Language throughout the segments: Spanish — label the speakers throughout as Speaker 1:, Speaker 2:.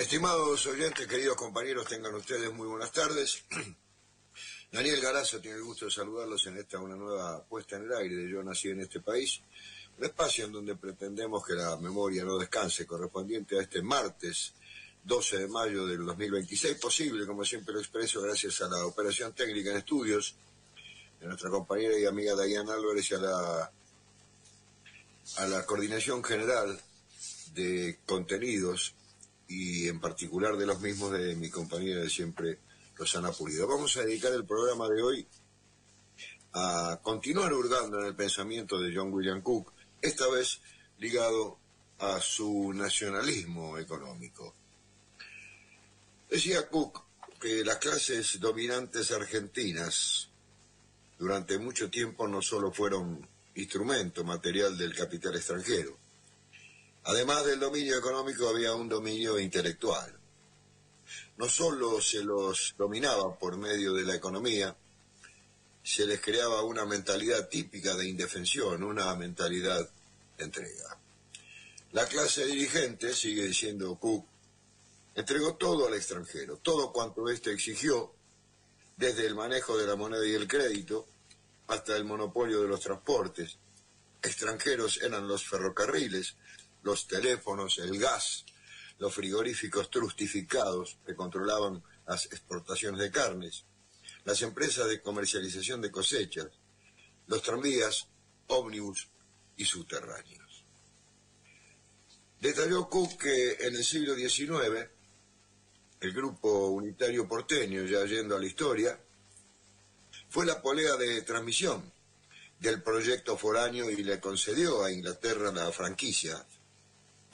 Speaker 1: Estimados oyentes, queridos compañeros, tengan ustedes muy buenas tardes. Daniel Garazo tiene el gusto de saludarlos en esta una nueva puesta en el aire de Yo Nací en este País, un espacio en donde pretendemos que la memoria no descanse, correspondiente a este martes 12 de mayo del 2026, posible, como siempre lo expreso, gracias a la operación técnica en estudios de nuestra compañera y amiga Dayana Álvarez y a la coordinación general de contenidos y en particular de los mismos de mi compañera de siempre, Rosana Pulido. Vamos a dedicar el programa de hoy a continuar hurgando en el pensamiento de John William Cook, esta vez ligado a su nacionalismo económico. Decía Cook que las clases dominantes argentinas durante mucho tiempo no solo fueron instrumento material del capital extranjero. Además del dominio económico había un dominio intelectual. No solo se los dominaba por medio de la economía, se les creaba una mentalidad típica de indefensión, una mentalidad de entrega. La clase dirigente, sigue diciendo Cook, entregó todo al extranjero, todo cuanto éste exigió, desde el manejo de la moneda y el crédito hasta el monopolio de los transportes. Extranjeros eran los ferrocarriles, los teléfonos, el gas, los frigoríficos trustificados que controlaban las exportaciones de carnes, las empresas de comercialización de cosechas, los tranvías, ómnibus y subterráneos. Detalló Cook que en el siglo XIX, el grupo unitario porteño, ya yendo a la historia, fue la polea de transmisión del proyecto foráneo y le concedió a Inglaterra la franquicia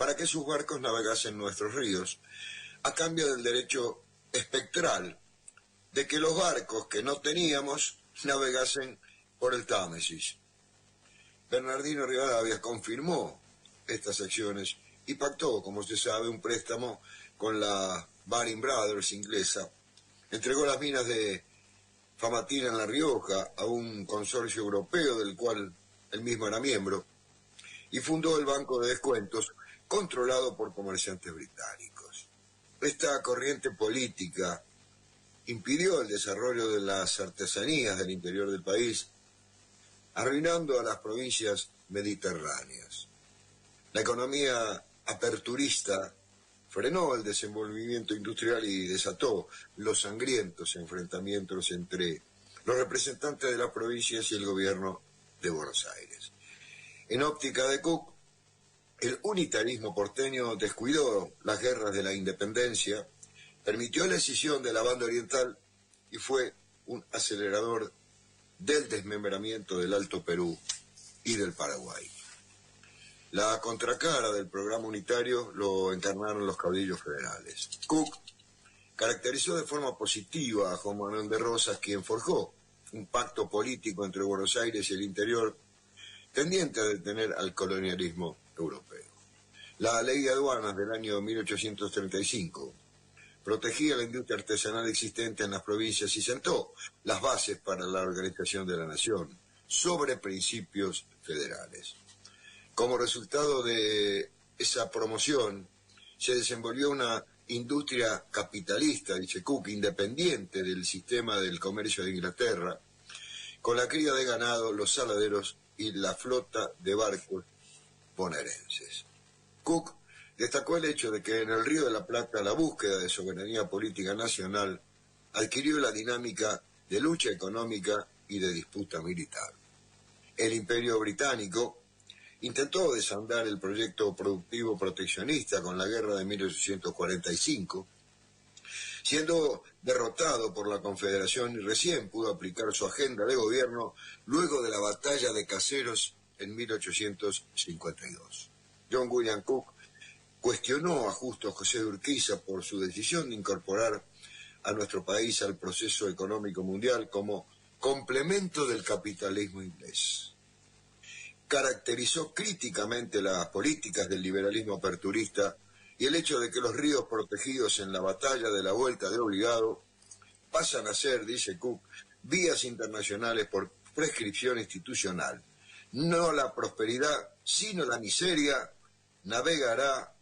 Speaker 1: para que sus barcos navegasen nuestros ríos, a cambio del derecho espectral de que los barcos que no teníamos navegasen por el Támesis. Bernardino Rivadavia confirmó estas acciones y pactó, como usted sabe, un préstamo con la Baring Brothers inglesa. Entregó las minas de Famatina en La Rioja a un consorcio europeo del cual él mismo era miembro y fundó el Banco de Descuentos, controlado por comerciantes británicos. Esta corriente política impidió el desarrollo de las artesanías del interior del país, arruinando a las provincias mediterráneas. La economía aperturista frenó el desenvolvimiento industrial y desató los sangrientos enfrentamientos entre los representantes de las provincias y el gobierno de Buenos Aires. En óptica de Cook, el unitarismo porteño descuidó las guerras de la independencia, permitió la escisión de la banda oriental y fue un acelerador del desmembramiento del Alto Perú y del Paraguay. La contracara del programa unitario lo encarnaron los caudillos federales. Cook caracterizó de forma positiva a Juan Manuel de Rosas, quien forjó un pacto político entre Buenos Aires y el interior tendiente a detener al colonialismo europeo. La ley de aduanas del año 1835 protegía la industria artesanal existente en las provincias y sentó las bases para la organización de la nación sobre principios federales. Como resultado de esa promoción, se desenvolvió una industria capitalista, dice Cook, independiente del sistema del comercio de Inglaterra, con la cría de ganado, los saladeros y la flota de barcos bonaerenses. Cook destacó el hecho de que en el Río de la Plata la búsqueda de soberanía política nacional adquirió la dinámica de lucha económica y de disputa militar. El Imperio Británico intentó desandar el proyecto productivo proteccionista con la guerra de 1845, siendo derrotado por la Confederación y recién pudo aplicar su agenda de gobierno luego de la batalla de Caseros en 1852. John William Cook cuestionó a Justo José de Urquiza por su decisión de incorporar a nuestro país al proceso económico mundial como complemento del capitalismo inglés. Caracterizó críticamente las políticas del liberalismo aperturista y el hecho de que los ríos protegidos en la batalla de la Vuelta de Obligado pasan a ser, dice Cook, vías internacionales por prescripción institucional. No la prosperidad, sino la miseria navegará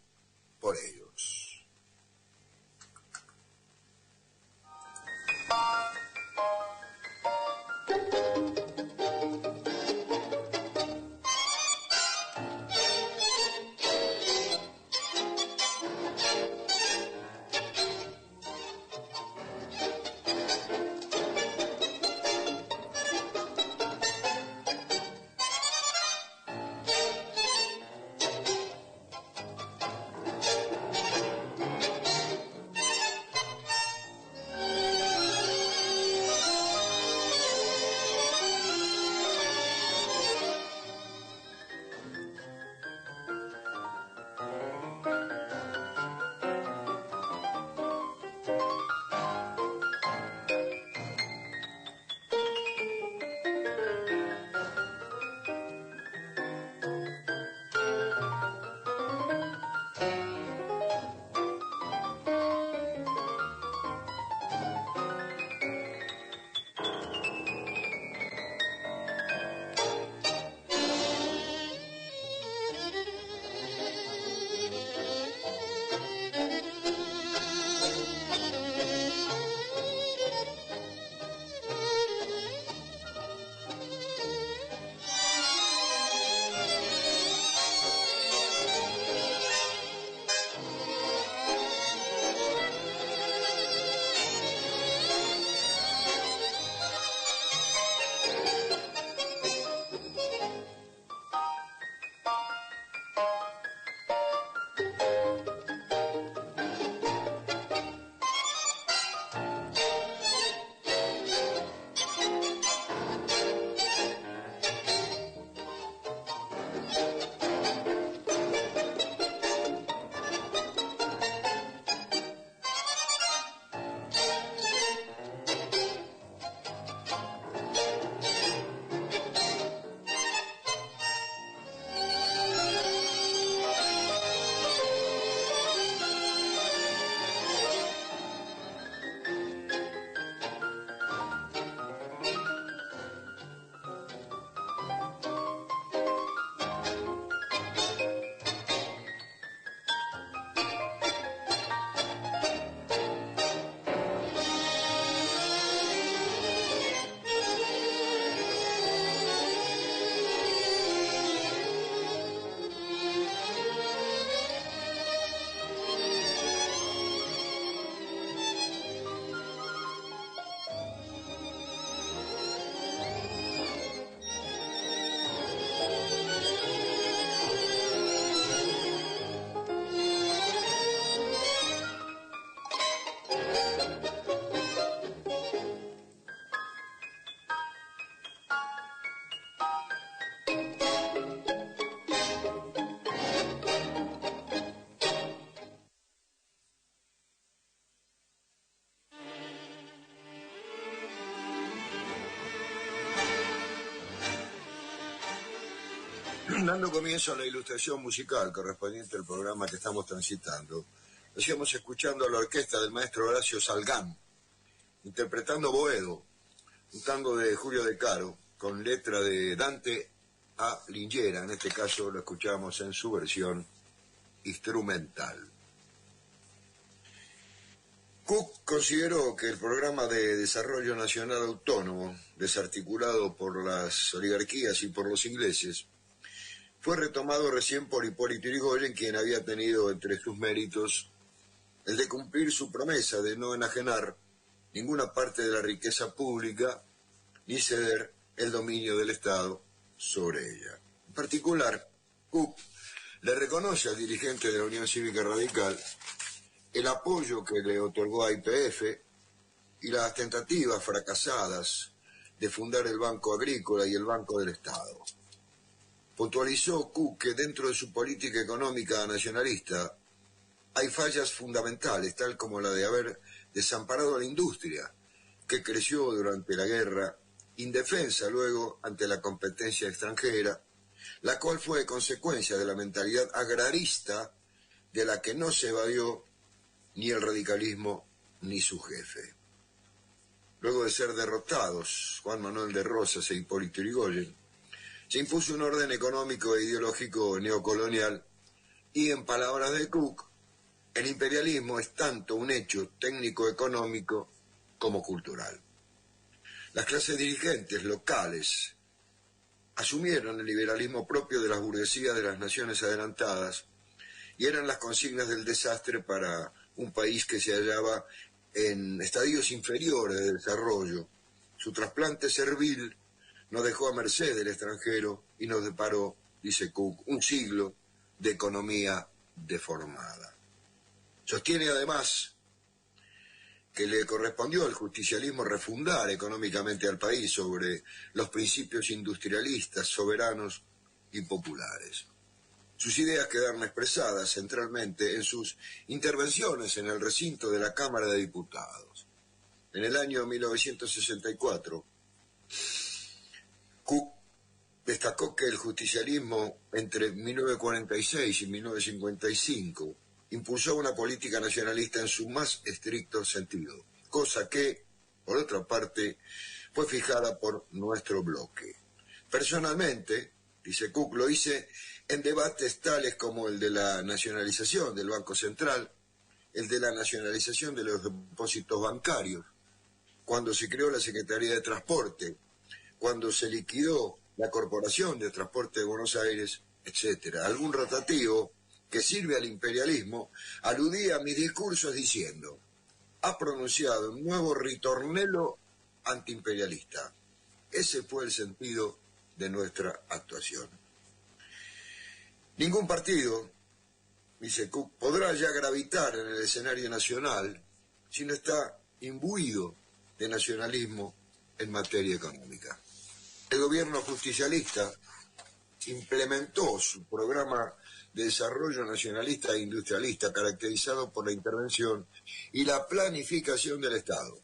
Speaker 1: por ellos. Dando comienzo a la ilustración musical correspondiente al programa que estamos transitando, lo hacíamos escuchando a la orquesta del maestro Horacio Salgán, interpretando Boedo, un tango de Julio De Caro, con letra de Dante A. Lingera. En este caso lo escuchamos en su versión instrumental. Cook consideró que el programa de desarrollo nacional autónomo, desarticulado por las oligarquías y por los ingleses, fue retomado recién por Hipólito Yrigoyen, quien había tenido entre sus méritos el de cumplir su promesa de no enajenar ninguna parte de la riqueza pública ni ceder el dominio del Estado sobre ella. En particular, Cook le reconoce al dirigente de la Unión Cívica Radical el apoyo que le otorgó a YPF y las tentativas fracasadas de fundar el Banco Agrícola y el Banco del Estado. Puntualizó Cook que dentro de su política económica nacionalista hay fallas fundamentales, tal como la de haber desamparado a la industria, que creció durante la guerra, indefensa luego ante la competencia extranjera, la cual fue consecuencia de la mentalidad agrarista de la que no se evadió ni el radicalismo ni su jefe. Luego de ser derrotados Juan Manuel de Rosas e Hipólito Yrigoyen, se impuso un orden económico e ideológico neocolonial y, en palabras de Cook, el imperialismo es tanto un hecho técnico-económico como cultural. Las clases dirigentes locales asumieron el liberalismo propio de las burguesías de las naciones adelantadas y eran las consignas del desastre para un país que se hallaba en estadios inferiores de desarrollo. Su trasplante servil nos dejó a merced del extranjero y nos deparó, dice Cook, un siglo de economía deformada. Sostiene además que le correspondió al justicialismo refundar económicamente al país sobre los principios industrialistas, soberanos y populares. Sus ideas quedaron expresadas centralmente en sus intervenciones en el recinto de la Cámara de Diputados. En el año 1964, Cook destacó que el justicialismo entre 1946 y 1955 impulsó una política nacionalista en su más estricto sentido, cosa que, por otra parte, fue fijada por nuestro bloque. Personalmente, dice Cook, lo hice en debates tales como el de la nacionalización del Banco Central, el de la nacionalización de los depósitos bancarios, cuando se creó la Secretaría de Transporte, cuando se liquidó la Corporación de Transporte de Buenos Aires, etc. Algún rotativo que sirve al imperialismo aludía a mis discursos diciendo: ha pronunciado un nuevo ritornello antiimperialista. Ese fue el sentido de nuestra actuación. Ningún partido, dice Cook, podrá ya gravitar en el escenario nacional si no está imbuido de nacionalismo en materia económica. El gobierno justicialista implementó su programa de desarrollo nacionalista e industrialista caracterizado por la intervención y la planificación del Estado.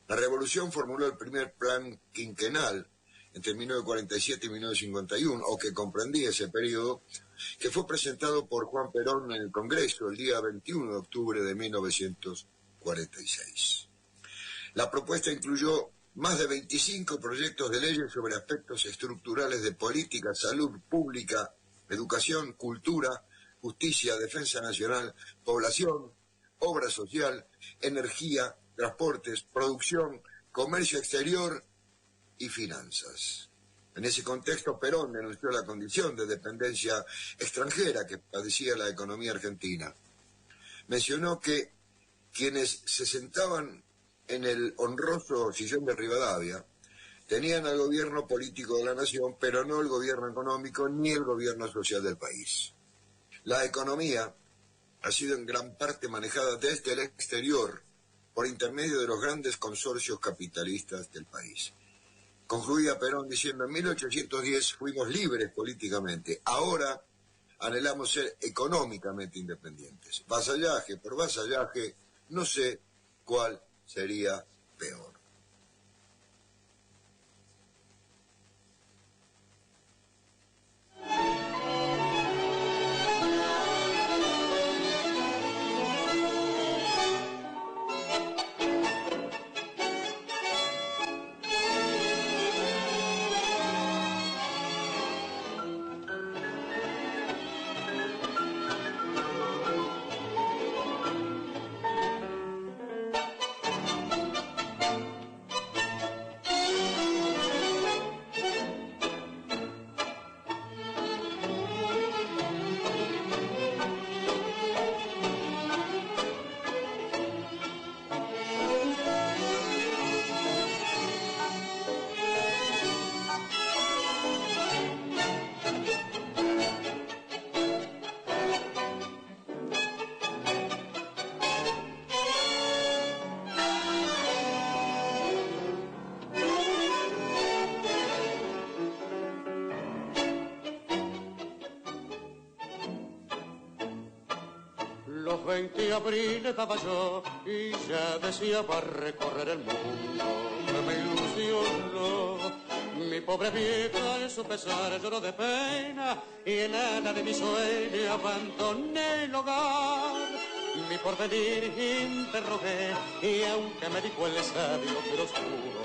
Speaker 1: La revolución formuló el primer plan quinquenal entre 1947 y 1951, o que comprendía ese periodo, que fue presentado por Juan Perón en el Congreso el día 21 de octubre de 1946. La propuesta incluyó más de 25 proyectos de leyes sobre aspectos estructurales de política, salud pública, educación, cultura, justicia, defensa nacional, población, obra social, energía, transportes, producción, comercio exterior y finanzas. En ese contexto, Perón denunció la condición de dependencia extranjera que padecía la economía argentina. Mencionó que quienes se sentaban en el honroso sillón de Rivadavia tenían al gobierno político de la nación, pero no el gobierno económico ni el gobierno social del país. La economía ha sido en gran parte manejada desde el exterior por intermedio de los grandes consorcios capitalistas del país. Concluía Perón diciendo: en 1810 fuimos libres políticamente, ahora anhelamos ser económicamente independientes. Vasallaje por vasallaje, no sé cuál sería peor.
Speaker 2: 20 abril estaba yo y ya decía para recorrer el mundo que me ilusionó. Mi pobre vieja en su pesar lloró de pena y en ala de mi sueño abandoné el hogar. Mi porvenir interrogué y aunque me dijo el sabio pero oscuro,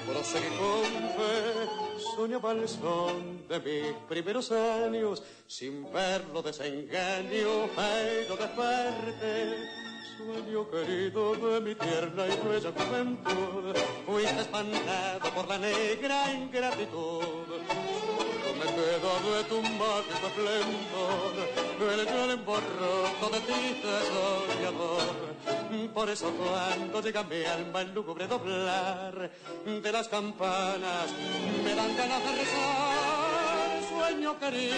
Speaker 2: proseguí con fe. Soñaba el son de mis primeros años, sin verlo desengaño, pero desperté. Sueño querido de mi tierna y bella juventud, fuiste espantado por la negra ingratitud. Solo me queda de tu mágico esplendor, el yo borroso de ti soñador. Por eso cuando llega mi alma el lúgubre doblar de las campanas, me dan ganas de rezar. Sueño querido,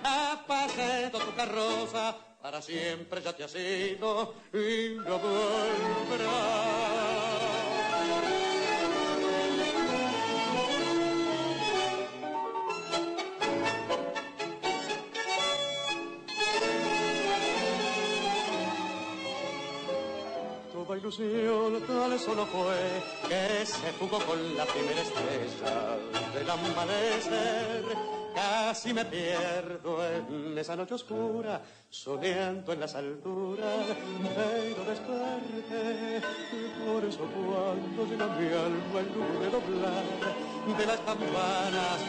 Speaker 2: ha pasado tu carroza, para siempre ya te has ido y no volverás. Toda ilusión tal solo fue que se fugó con la primera estrella del amanecer. Casi me pierdo en esa noche oscura, soñando en las alturas, pero desperté. Por eso cuando llega mi alma el lúgubre doblar de las campanas,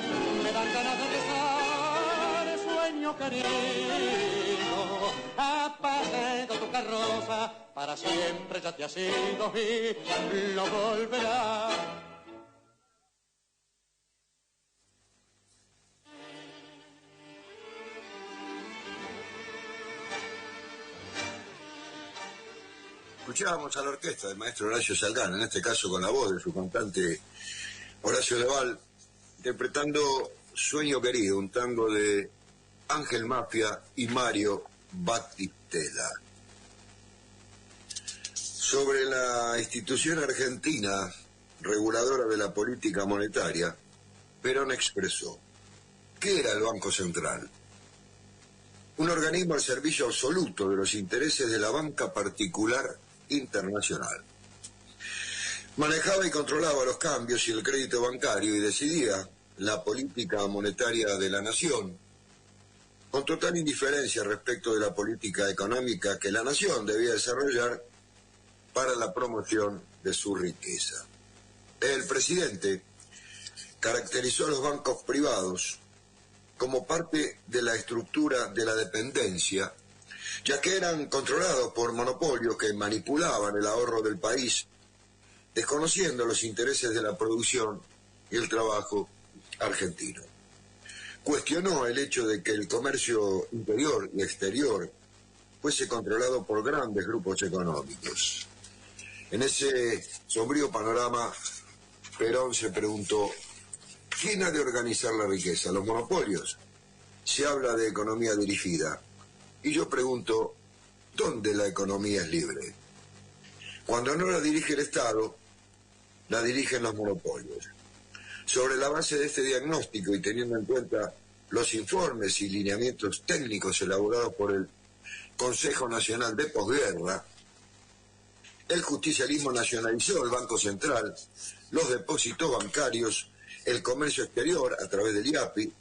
Speaker 2: me dan ganas de rezar. Sueño querido, apagado tu carroza, para siempre ya te has ido y no volverás.
Speaker 1: Escuchábamos a la orquesta del maestro Horacio Salgán, en este caso con la voz de su cantante Horacio Deval, interpretando Sueño Querido, un tango de Ángel Mafia y Mario Battistella. Sobre la institución argentina reguladora de la política monetaria, Perón expresó: ¿qué era el Banco Central? Un organismo al servicio absoluto de los intereses de la banca particular internacional. Manejaba y controlaba los cambios y el crédito bancario y decidía la política monetaria de la nación, con total indiferencia respecto de la política económica que la nación debía desarrollar para la promoción de su riqueza. El presidente caracterizó a los bancos privados como parte de la estructura de la dependencia, ya que eran controlados por monopolios que manipulaban el ahorro del país, desconociendo los intereses de la producción y el trabajo argentino. Cuestionó el hecho de que el comercio interior y exterior fuese controlado por grandes grupos económicos. En ese sombrío panorama, Perón se preguntó: ¿quién ha de organizar la riqueza? ¿Los monopolios? Se habla de economía dirigida. Y yo pregunto, ¿dónde la economía es libre? Cuando no la dirige el Estado, la dirigen los monopolios. Sobre la base de este diagnóstico y teniendo en cuenta los informes y lineamientos técnicos elaborados por el Consejo Nacional de Posguerra, el justicialismo nacionalizó el Banco Central, los depósitos bancarios, el comercio exterior a través del IAPI,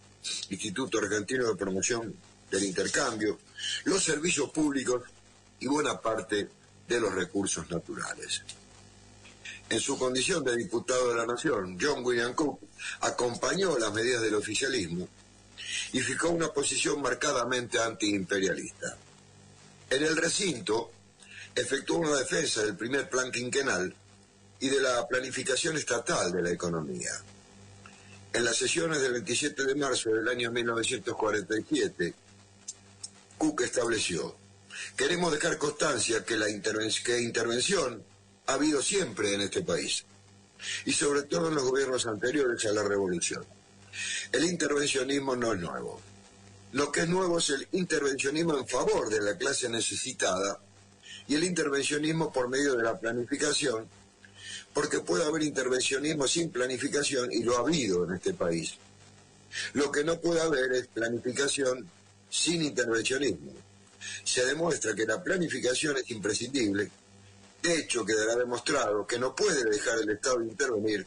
Speaker 1: Instituto Argentino de Promoción del Intercambio, los servicios públicos y buena parte de los recursos naturales. En su condición de diputado de la Nación, John William Cook acompañó las medidas del oficialismo y fijó una posición marcadamente antiimperialista. En el recinto, efectuó una defensa del primer plan quinquenal y de la planificación estatal de la economía. En las sesiones del 27 de marzo del año 1947, Cook estableció: queremos dejar constancia que intervención ha habido siempre en este país, y sobre todo en los gobiernos anteriores a la revolución. El intervencionismo no es nuevo. Lo que es nuevo es el intervencionismo en favor de la clase necesitada y el intervencionismo por medio de la planificación, porque puede haber intervencionismo sin planificación, y lo ha habido en este país. Lo que no puede haber es planificación sin intervencionismo, se demuestra que la planificación es imprescindible. De hecho, quedará demostrado que no puede dejar el Estado intervenir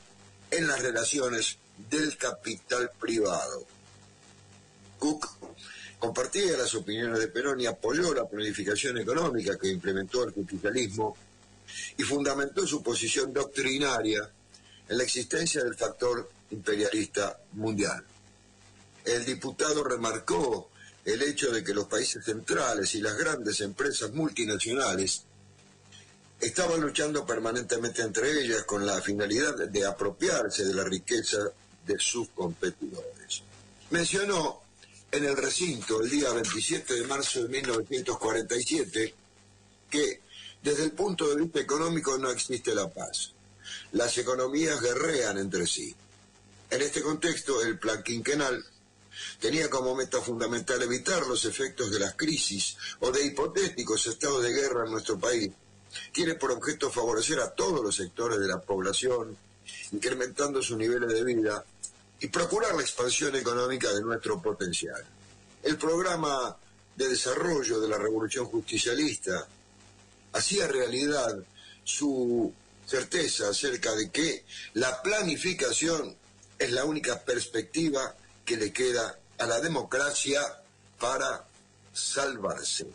Speaker 1: en las relaciones del capital privado. Cook compartía las opiniones de Perón y apoyó la planificación económica que implementó el capitalismo y fundamentó su posición doctrinaria en la existencia del factor imperialista mundial. El diputado remarcó el hecho de que los países centrales y las grandes empresas multinacionales estaban luchando permanentemente entre ellas con la finalidad de apropiarse de la riqueza de sus competidores. Mencionó en el recinto el día 27 de marzo de 1947 que desde el punto de vista económico no existe la paz. Las economías guerrean entre sí. En este contexto, el plan quinquenal tenía como meta fundamental evitar los efectos de las crisis o de hipotéticos estados de guerra en nuestro país. Tiene por objeto favorecer a todos los sectores de la población, incrementando sus niveles de vida y procurar la expansión económica de nuestro potencial. El programa de desarrollo de la Revolución Justicialista hacía realidad su certeza acerca de que la planificación es la única perspectiva que le queda a la democracia para salvarse.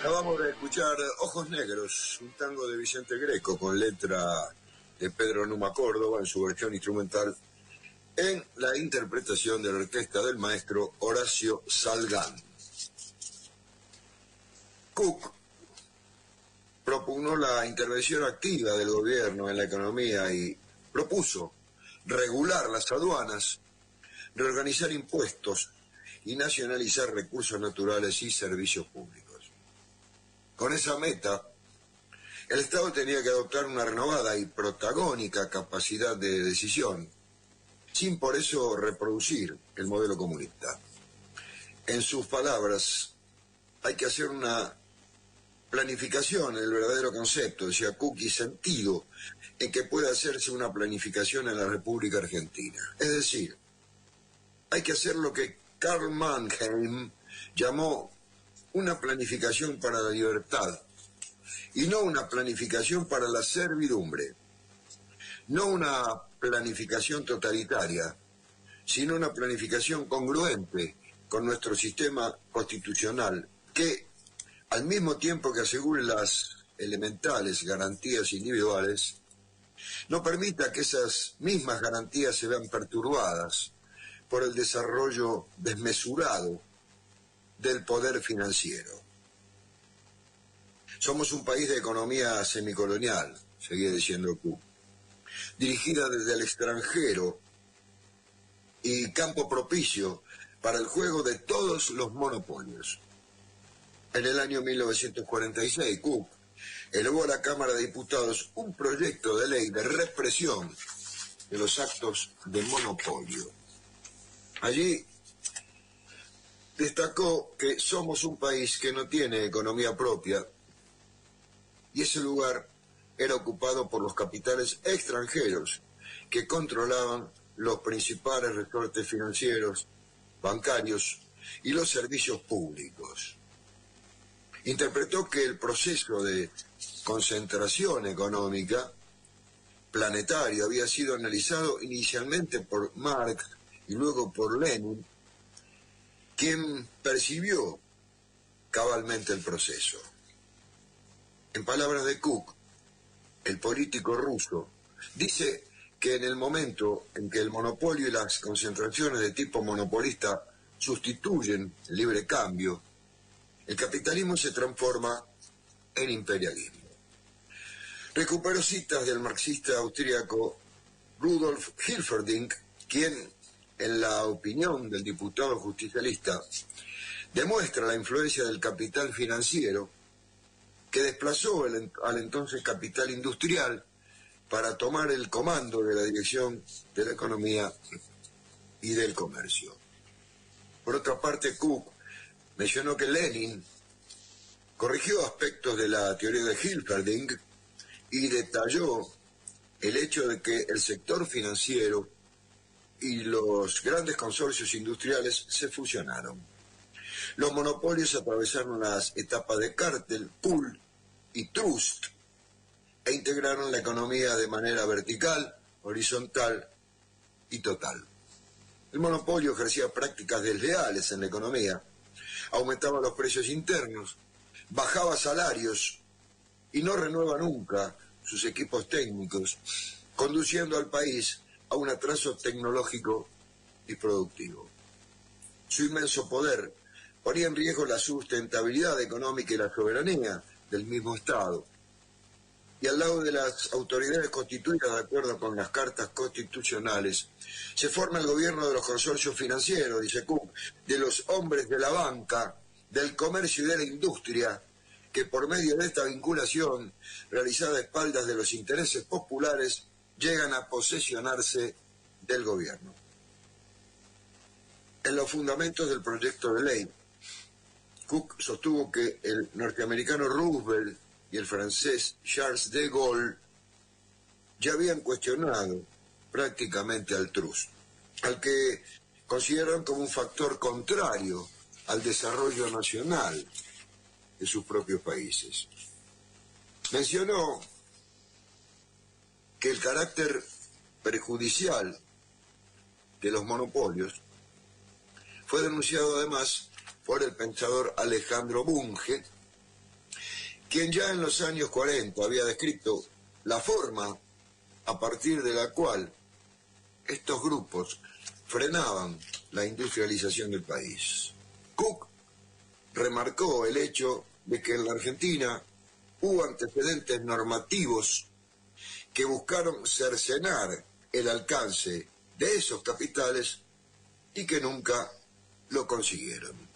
Speaker 1: Acabamos de escuchar Ojos Negros, un tango de Vicente Greco con letra de Pedro Numa Córdoba en su versión instrumental en la interpretación de la orquesta del maestro Horacio Salgán. Cook propugnó la intervención activa del gobierno en la economía y propuso regular las aduanas, reorganizar impuestos y nacionalizar recursos naturales y servicios públicos. Con esa meta, el Estado tenía que adoptar una renovada y protagónica capacidad de decisión sin por eso reproducir el modelo comunista. En sus palabras, hay que hacer una planificación, el verdadero concepto, decía Cook, y sentido en que pueda hacerse una planificación en la República Argentina. Es decir, hay que hacer lo que Karl Mannheim llamó una planificación para la libertad, y no una planificación para la servidumbre, no una planificación totalitaria, sino una planificación congruente con nuestro sistema constitucional, que al mismo tiempo que asegure las elementales garantías individuales, no permita que esas mismas garantías se vean perturbadas por el desarrollo desmesurado del poder financiero. Somos un país de economía semicolonial, seguía diciendo Cook, dirigida desde el extranjero y campo propicio para el juego de todos los monopolios. En el año 1946, Cook elevó a la Cámara de Diputados un proyecto de ley de represión de los actos de monopolio. Allí destacó que somos un país que no tiene economía propia y ese lugar era ocupado por los capitales extranjeros que controlaban los principales resortes financieros, bancarios y los servicios públicos. Interpretó que el proceso de concentración económica planetario había sido analizado inicialmente por Marx y luego por Lenin, quien percibió cabalmente el proceso. En palabras de Cook, el político ruso dice que en el momento en que el monopolio y las concentraciones de tipo monopolista sustituyen el libre cambio, el capitalismo se transforma en imperialismo. Recupero citas del marxista austríaco Rudolf Hilferding, quien, en la opinión del diputado justicialista, demuestra la influencia del capital financiero que desplazó al entonces capital industrial para tomar el comando de la dirección de la economía y del comercio. Por otra parte, Cook mencionó que Lenin corrigió aspectos de la teoría de Hilferding y detalló el hecho de que el sector financiero y los grandes consorcios industriales se fusionaron. Los monopolios atravesaron las etapas de cártel, pool y trust e integraron la economía de manera vertical, horizontal y total. El monopolio ejercía prácticas desleales en la economía, aumentaba los precios internos, bajaba salarios y no renueva nunca sus equipos técnicos, conduciendo al país a un atraso tecnológico y productivo. Su inmenso poder ponía en riesgo la sustentabilidad económica y la soberanía del mismo Estado. Y al lado de las autoridades constituidas de acuerdo con las cartas constitucionales, se forma el gobierno de los consorcios financieros, dice Cook, de los hombres de la banca, del comercio y de la industria, que por medio de esta vinculación, realizada a espaldas de los intereses populares, llegan a posesionarse del gobierno. En los fundamentos del proyecto de ley, Cook sostuvo que el norteamericano Roosevelt y el francés Charles de Gaulle ya habían cuestionado prácticamente al trust, al que consideran como un factor contrario al desarrollo nacional de sus propios países. Mencionó que el carácter perjudicial de los monopolios fue denunciado además por el pensador Alejandro Bunge, quien ya en los años 40 había descrito la forma a partir de la cual estos grupos frenaban la industrialización del país. Cook remarcó el hecho de que en la Argentina hubo antecedentes normativos que buscaron cercenar el alcance de esos capitales y que nunca lo consiguieron.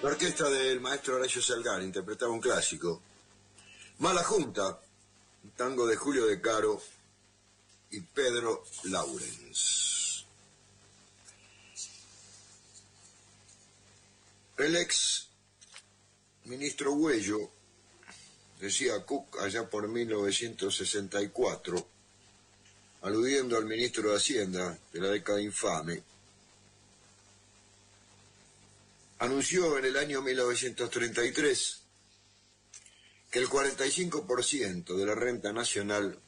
Speaker 1: La orquesta del maestro Horacio Salgán interpretaba un clásico, Mala Junta, un tango de Julio De Caro y Pedro Laurens. El ex ministro Güello, decía Cook allá por 1964, aludiendo al ministro de Hacienda de la década infame, anunció en el año 1933 que el 45% de la renta nacional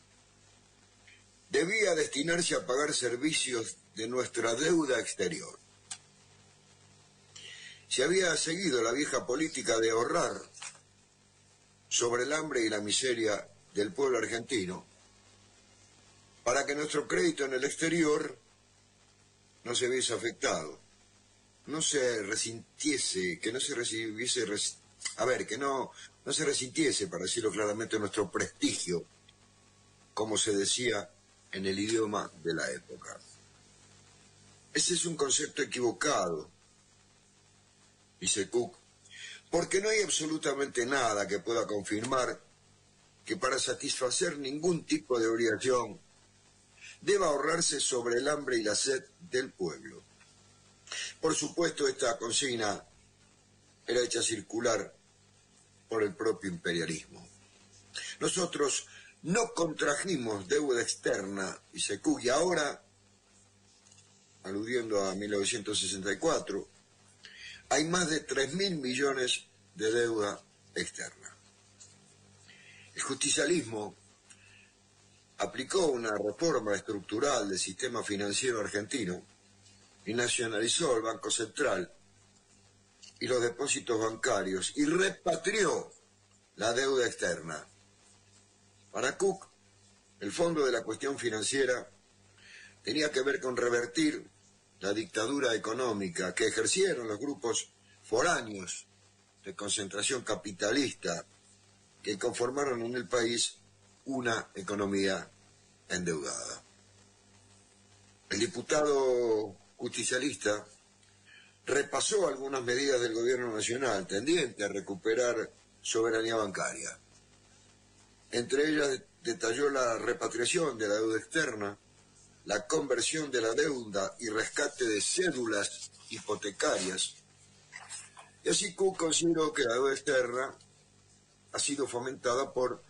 Speaker 1: debía destinarse a pagar servicios de nuestra deuda exterior. Se había seguido la vieja política de ahorrar sobre el hambre y la miseria del pueblo argentino para que nuestro crédito en el exterior no se viese afectado, no se resintiese, que no se recibiese, que no se resintiese, para decirlo claramente, nuestro prestigio, como se decía en el idioma de la época. Ese es un concepto equivocado, dice Cook, porque no hay absolutamente nada que pueda confirmar que para satisfacer ningún tipo de obligación deba ahorrarse sobre el hambre y la sed del pueblo. Por supuesto, esta consigna era hecha circular por el propio imperialismo. Nosotros no contrajimos deuda externa, dice Cook, y ahora, aludiendo a 1964, hay más de 3.000 millones de deuda externa. El justicialismo aplicó una reforma estructural del sistema financiero argentino y nacionalizó el Banco Central y los depósitos bancarios y repatrió la deuda externa. Para Cook, el fondo de la cuestión financiera tenía que ver con revertir la dictadura económica que ejercieron los grupos foráneos de concentración capitalista que conformaron en el país una economía endeudada. El diputado justicialista repasó algunas medidas del gobierno nacional tendiente a recuperar soberanía bancaria. Entre ellas detalló la repatriación de la deuda externa, la conversión de la deuda y rescate de cédulas hipotecarias. Y así Cook consideró que la deuda externa ha sido fomentada por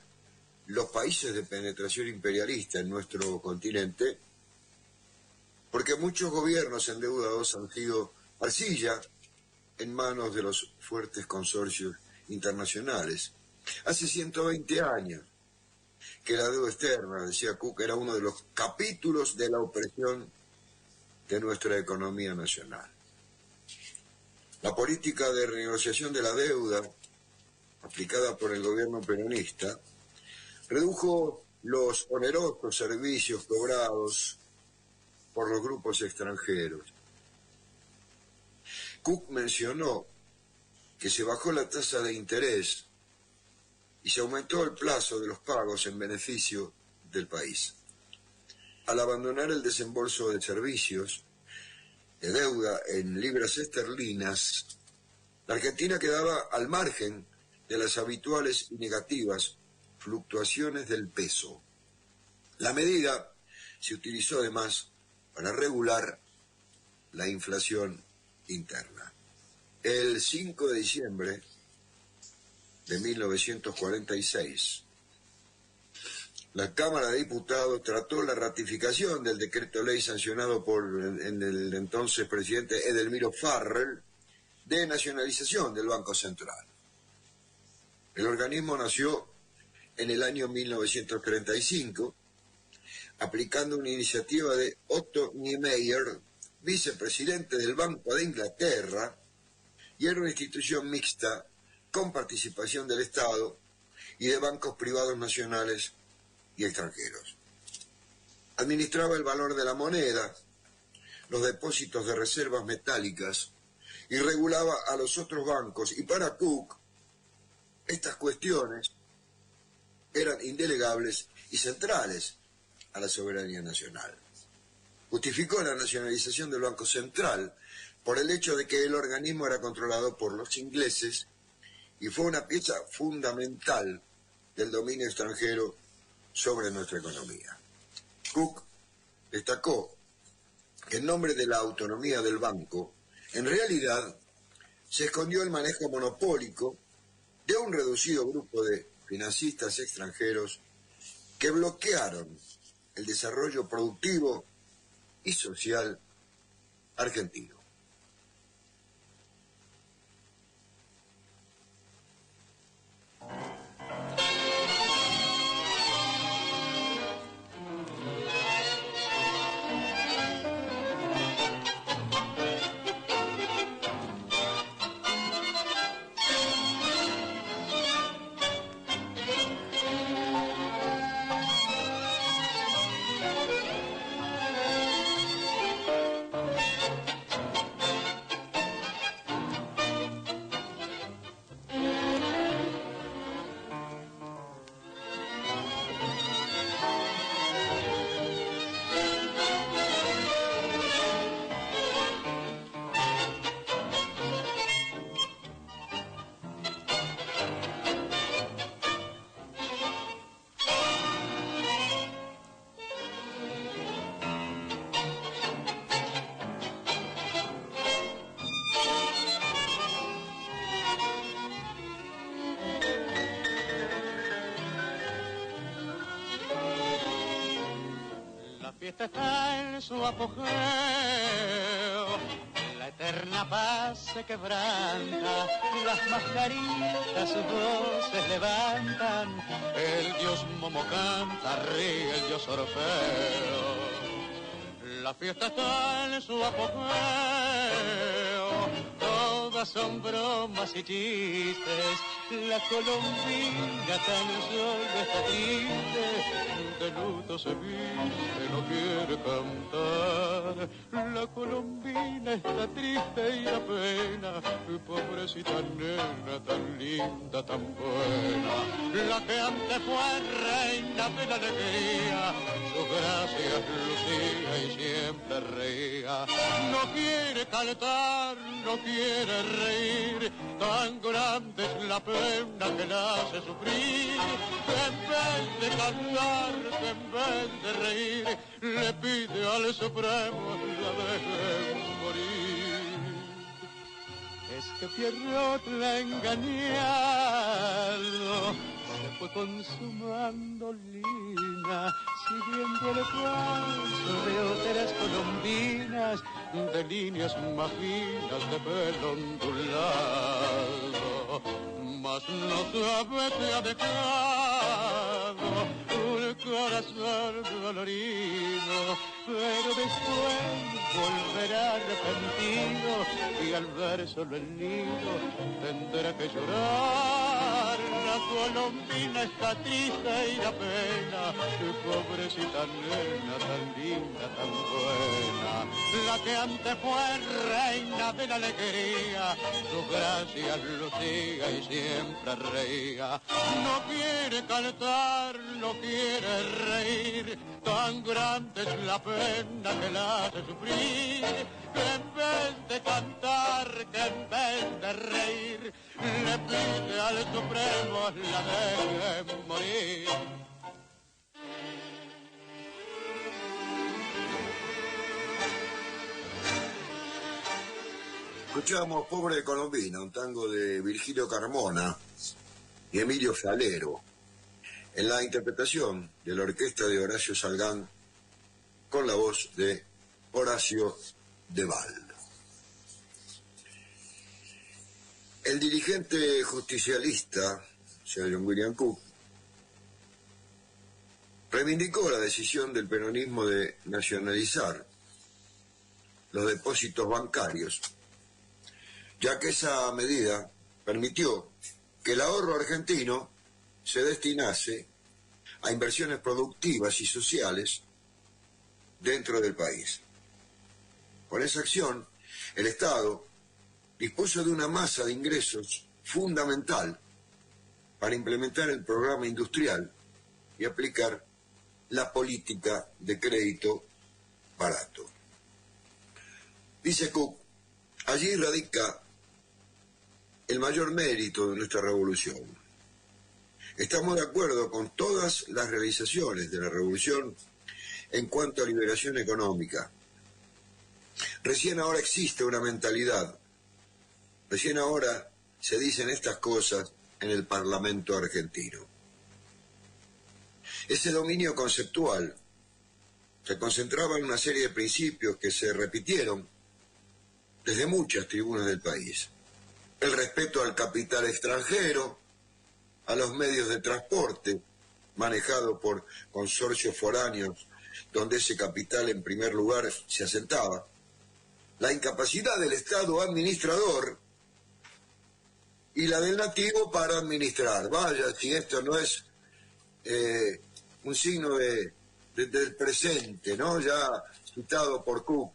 Speaker 1: los países de penetración imperialista en nuestro continente, porque muchos gobiernos endeudados han sido arcilla en manos de los fuertes consorcios internacionales. Hace 120 años que la deuda externa, decía Cook, era uno de los capítulos de la opresión de nuestra economía nacional. La política de renegociación de la deuda aplicada por el gobierno peronista redujo los onerosos servicios cobrados por los grupos extranjeros. Cook mencionó que se bajó la tasa de interés y se aumentó el plazo de los pagos en beneficio del país. Al abandonar el desembolso de servicios, de deuda en libras esterlinas, la Argentina quedaba al margen de las habituales y negativas fluctuaciones del peso. La medida se utilizó además para regular la inflación interna. El 5 de diciembre de 1946, la Cámara de Diputados trató la ratificación del decreto ley sancionado por el entonces presidente Edelmiro Farrell de nacionalización del Banco Central. El organismo nació en el año 1935, aplicando una iniciativa de Otto Niemeyer, vicepresidente del Banco de Inglaterra, y era una institución mixta con participación del Estado y de bancos privados nacionales y extranjeros. Administraba el valor de la moneda, los depósitos de reservas metálicas y regulaba a los otros bancos, y para Cook estas cuestiones eran indelegables y centrales a la soberanía nacional. Justificó la nacionalización del Banco Central por el hecho de que el organismo era controlado por los ingleses y fue una pieza fundamental del dominio extranjero sobre nuestra economía. Cook destacó que en nombre de la autonomía del banco, en realidad se escondió el manejo monopólico de un reducido grupo de financistas extranjeros que bloquearon el desarrollo productivo y social argentino.
Speaker 2: Está en su apogeo, la eterna paz se quebranta, las mascaritas sus voces levantan, el dios Momo canta, ríe el dios Orfeo. La fiesta está en su apogeo, todas son bromas y chistes, la colombina tan solo está triste, de luto se viste, no quiere cantar. La colombina está triste y da pena, pobrecita nena, tan linda, tan buena. La que antes fue reina de la alegría, sus gracias lucía y siempre reía. No quiere cantar, no quiere reír, tan grande es la pena que la hace sufrir, que en vez de cantar, que en vez de reír, le pide al Supremo la dejen morir. Es que Pierrot la ha engañado, se fue con su mandolina, siguiendo el paso de otras colombinas, de líneas más finas de pelo ondulado. Mas no sabe que ha dejado un corazón dolorido, pero después volverá arrepentido y al ver solo el nido tendrá que llorar. La colombina está triste y da pena, pobrecita nena, tan linda, tan buena. La que antes fue reina de la alegría, su gracia lucía y siempre reía. No quiere cantar, no quiere reír, tan grande es la pena que la hace sufrir, que en vez de cantar, que en vez de reír, le pide al Supremo la deje morir.
Speaker 1: Escuchamos Pobre Colombina, un tango de Virgilio Carmona y Emilio Falero, en la interpretación de la orquesta de Horacio Salgán, con la voz de Horacio Deval. El dirigente justicialista, Sir John William Cook, reivindicó la decisión del peronismo de nacionalizar los depósitos bancarios, ya que esa medida permitió que el ahorro argentino se destinase a inversiones productivas y sociales dentro del país. Con esa acción, el Estado dispuso de una masa de ingresos fundamental para implementar el programa industrial y aplicar la política de crédito barato. Dice Cook, allí radica el mayor mérito de nuestra revolución. Estamos de acuerdo con todas las realizaciones de la revolución en cuanto a liberación económica. Recién ahora existe una mentalidad, recién ahora se dicen estas cosas en el Parlamento argentino. Ese dominio conceptual se concentraba en una serie de principios que se repitieron desde muchas tribunas del país. El respeto al capital extranjero, a los medios de transporte manejados por consorcios foráneos, donde ese capital en primer lugar se asentaba, la incapacidad del Estado administrador y la del nativo para administrar. Vaya, si esto no es un signo del presente, ¿no? Ya citado por Cook,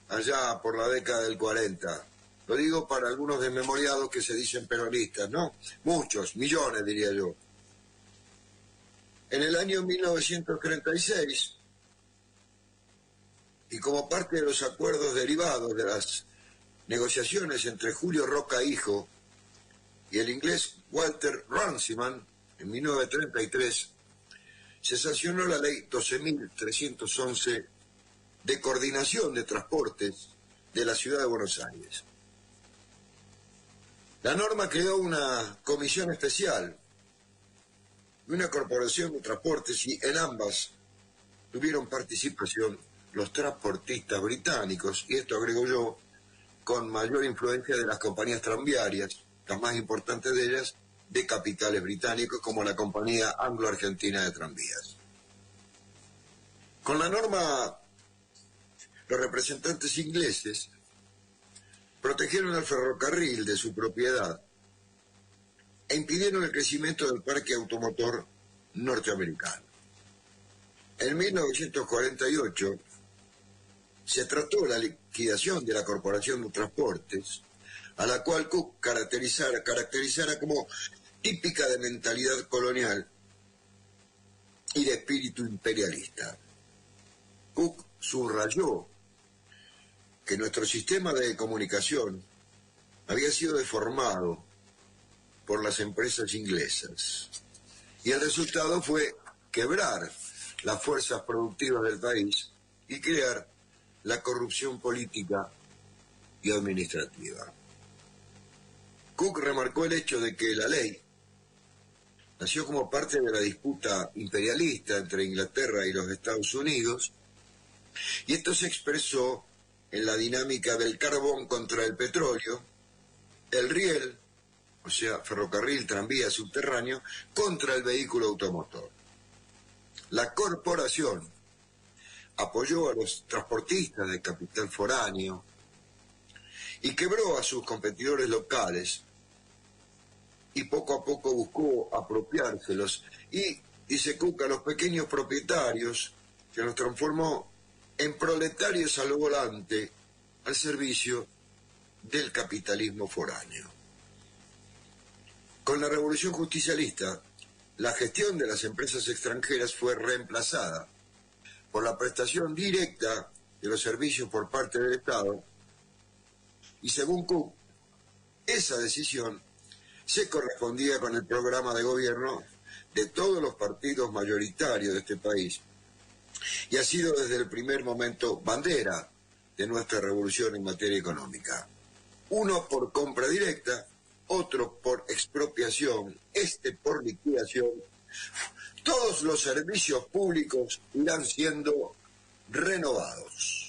Speaker 1: allá por la década del 40. Lo digo para algunos desmemoriados que se dicen peronistas, ¿no? Muchos, millones diría yo. En el año 1936, y como parte de los acuerdos derivados de las negociaciones entre Julio Roca Hijo y el inglés Walter Runciman, en 1933, se sancionó la ley 12.311 de coordinación de transportes de la ciudad de Buenos Aires. La norma creó una comisión especial y una corporación de transportes, y en ambas tuvieron participación los transportistas británicos, y esto agrego yo, con mayor influencia de las compañías tranviarias, las más importantes de ellas, de capitales británicos, como la Compañía Anglo-Argentina de Tranvías. Con la norma, los representantes ingleses protegieron al ferrocarril de su propiedad e impidieron el crecimiento del parque automotor norteamericano. En 1948 se trató la liquidación de la Corporación de Transportes, a la cual Cook caracterizara como típica de mentalidad colonial y de espíritu imperialista. Cook subrayó que nuestro sistema de comunicación había sido deformado por las empresas inglesas, y el resultado fue quebrar las fuerzas productivas del país y crear la corrupción política y administrativa. Cook remarcó el hecho de que la ley nació como parte de la disputa imperialista entre Inglaterra y los Estados Unidos, y esto se expresó en la dinámica del carbón contra el petróleo, el riel, o sea, ferrocarril, tranvía, subterráneo, contra el vehículo automotor. La corporación apoyó a los transportistas de capital foráneo y quebró a sus competidores locales, y poco a poco buscó apropiárselos. Y, dice Cuca, los pequeños propietarios, que los transformó en proletarios al volante, al servicio del capitalismo foráneo. Con la revolución justicialista, la gestión de las empresas extranjeras fue reemplazada por la prestación directa de los servicios por parte del Estado, y según Cook, esa decisión se correspondía con el programa de gobierno de todos los partidos mayoritarios de este país, y ha sido desde el primer momento bandera de nuestra revolución en materia económica. Uno por compra directa, otro por expropiación, este por liquidación. Todos los servicios públicos irán siendo renovados.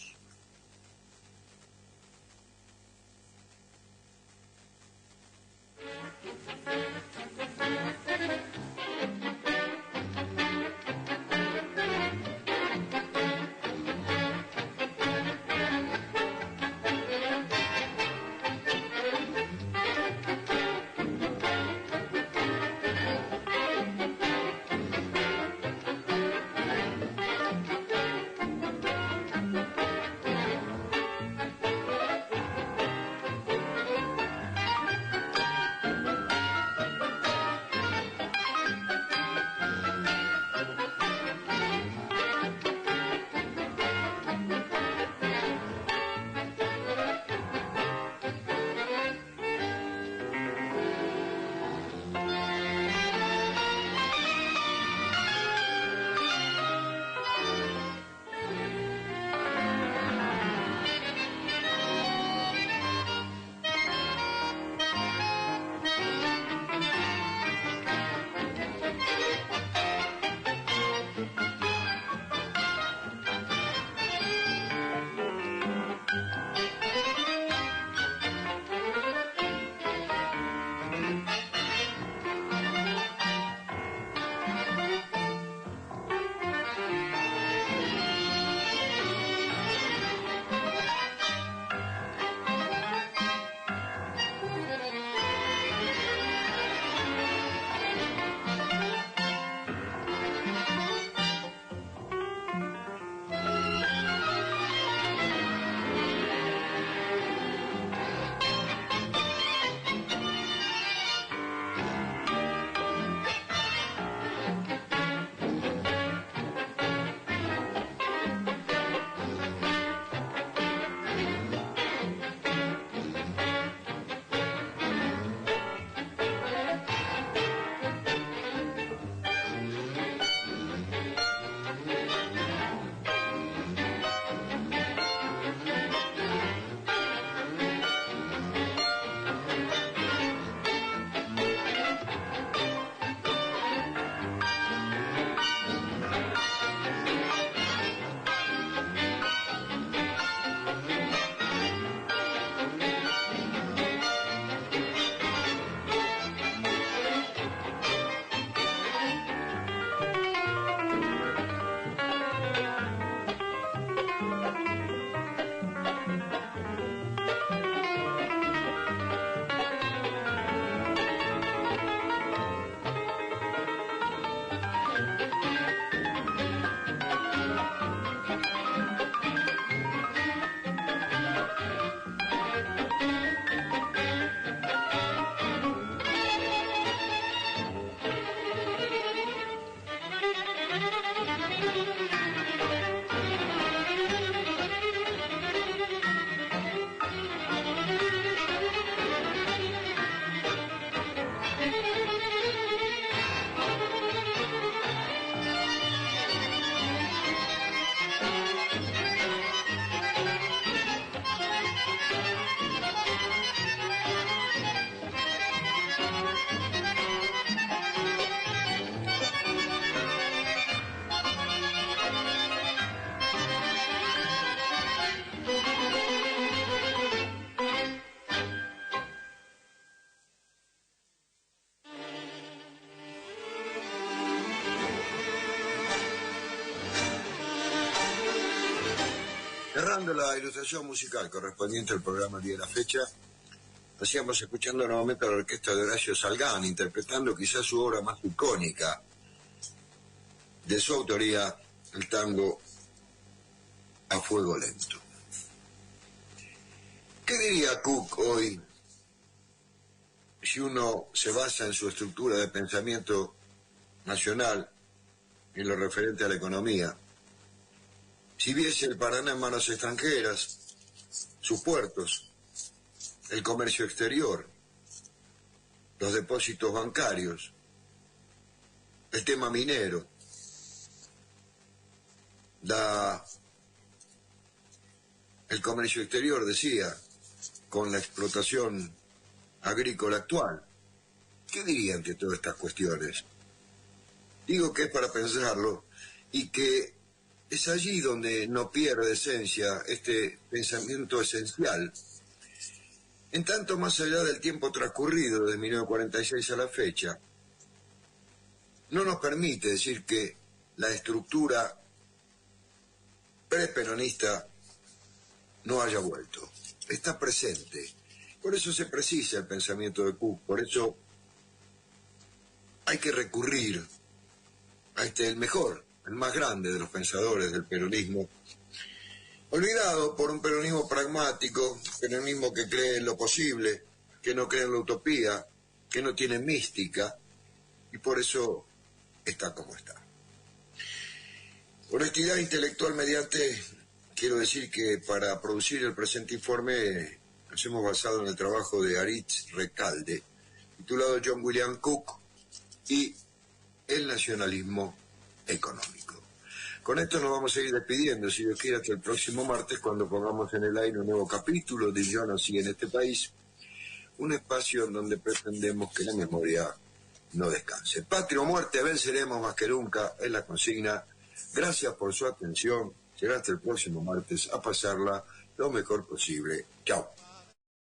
Speaker 1: Cerrando la ilustración musical correspondiente al programa el día de la fecha, Hacíamos escuchando nuevamente a la orquesta de Horacio Salgán, interpretando quizás su obra más icónica, de su autoría, el tango A Fuego Lento. ¿Qué diría Cook hoy si uno se basa en su estructura de pensamiento nacional en lo referente a la economía? Si viese el Paraná en manos extranjeras, sus puertos, el comercio exterior, los depósitos bancarios, el tema minero, el comercio exterior, decía, con la explotación agrícola actual. ¿Qué diría ante todas estas cuestiones? Digo que es para pensarlo y que es allí donde no pierde esencia este pensamiento esencial. En tanto, más allá del tiempo transcurrido desde 1946 a la fecha, no nos permite decir que la estructura preperonista no haya vuelto. Está presente. Por eso se precisa el pensamiento de Cook. Por eso hay que recurrir a el mejor, el más grande de los pensadores del peronismo, olvidado por un peronismo pragmático, peronismo que cree en lo posible, que no cree en la utopía, que no tiene mística, y por eso está como está. Honestidad intelectual mediante, quiero decir que para producir el presente informe nos hemos basado en el trabajo de Aritz Recalde, titulado John William Cook y el nacionalismo económico. Con esto nos vamos a ir despidiendo, si Dios quiere, hasta el próximo martes, cuando pongamos en el aire un nuevo capítulo de Yo nací en este país, un espacio en donde pretendemos que la memoria no descanse. Patria o muerte, venceremos más que nunca, es la consigna. Gracias por su atención. Será hasta el próximo martes, a pasarla lo mejor posible. Chao.